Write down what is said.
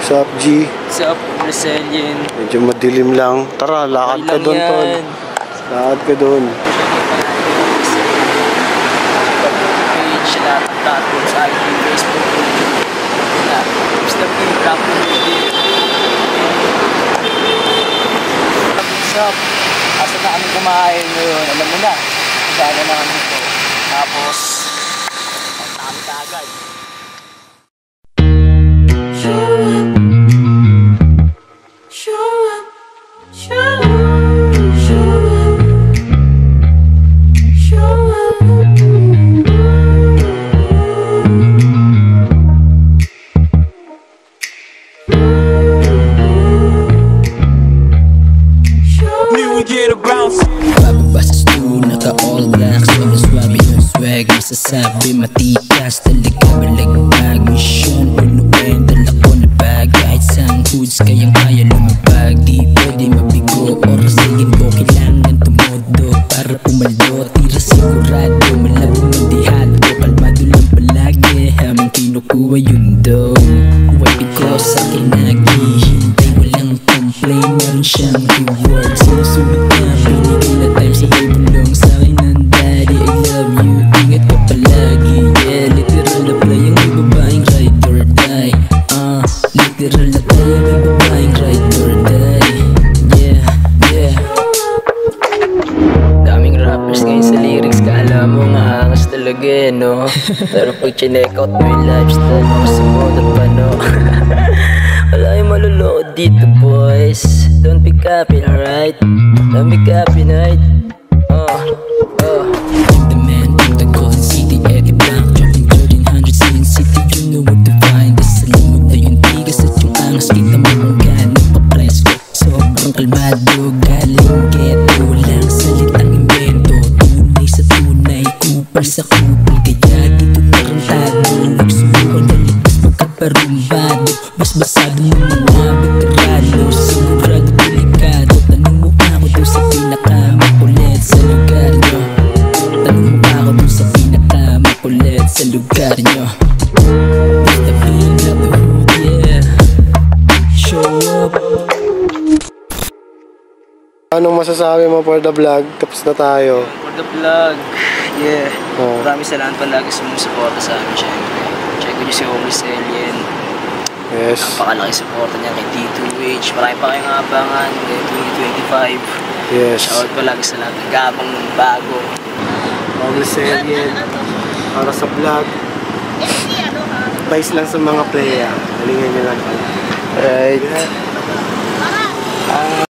Sup, G? Sup, Brazilian. Medyo madilim lang. Tara, lakad ka doon, tol. Lakad ka doon. Page, lahat ng platform sa IG, Facebook, lahat. Basta po yung rap mo din. Sup? Asa na kami kumain ngayon? Alam mo na. Sana na kami ito. Tapos, pagtami ka agad. Bababa sa stool, naka-all black, sobrang swabe yung swag. Masasabi matikas, talaga malagpag. Mission, punuin, dala ko na bag. Kahit sang hoods, kayang kaya lumabag. Di pwede mabigo, oras sigin ko kailangan tumodo para pumaldo, tira sigurado. Malabo mandihado, kalmado lang palagi habang kinukuha yung dough. Wipe ko sa akin naghihintay, walang complain, meron siyang reward. Sinusunod na binigay na time sa ibulong sa akin ng daddy. I love you, ingat ka palagi. Yeah, literal na play ang may babaeng ride or die. Literal na play ang may babaeng ride or die. Yeah, yeah. Daming rappers ngayon sa lyrics, kala mo maangas talaga eh, no? Pero pag chinek out mo yung lifestyle mo, sumunod pa, no? Wala yung maluloko dito, boys. Don't be copy, alright? Don't be copy, right? I'm the man from the golden city, Eddie Blanc, dropping 1300 in city. You know what to find. Alam mo na yung tigas at yung angas, kita mo kung gaano pa-presko. Sobrang kalmado, galing ghetto, walang salitang invento. Tunay sa tunay, kupal sa kupal, kaya dito tarantado. Nagsubukan na lipas magkaparumbado, basbasado ng mga veterano. Sigurado delikado, tanong mo ako doon sa pinakamakulit sa lugar nyo. Tanong mo ako doon sa pinakamakulit sa lugar nyo. Basta feeling of the hood, yeah. Show up. Anong masasabi mo for the vlog? Tapos na tayo. For the vlog, yeah. Maraming salamat palagi sa mga suporta sa amin, syempre. Check nyo si Homeless Alien. Yes. Napakalaki suporta niya kay D2H. Marami pa kayong abangan ngayong 2025. Yes. Shoutout palagi sa lahat ng gabang ng bago. Homeless Alien. Para sa vlog. Advice lang sa mga player. Halingan nyo lang. Alright.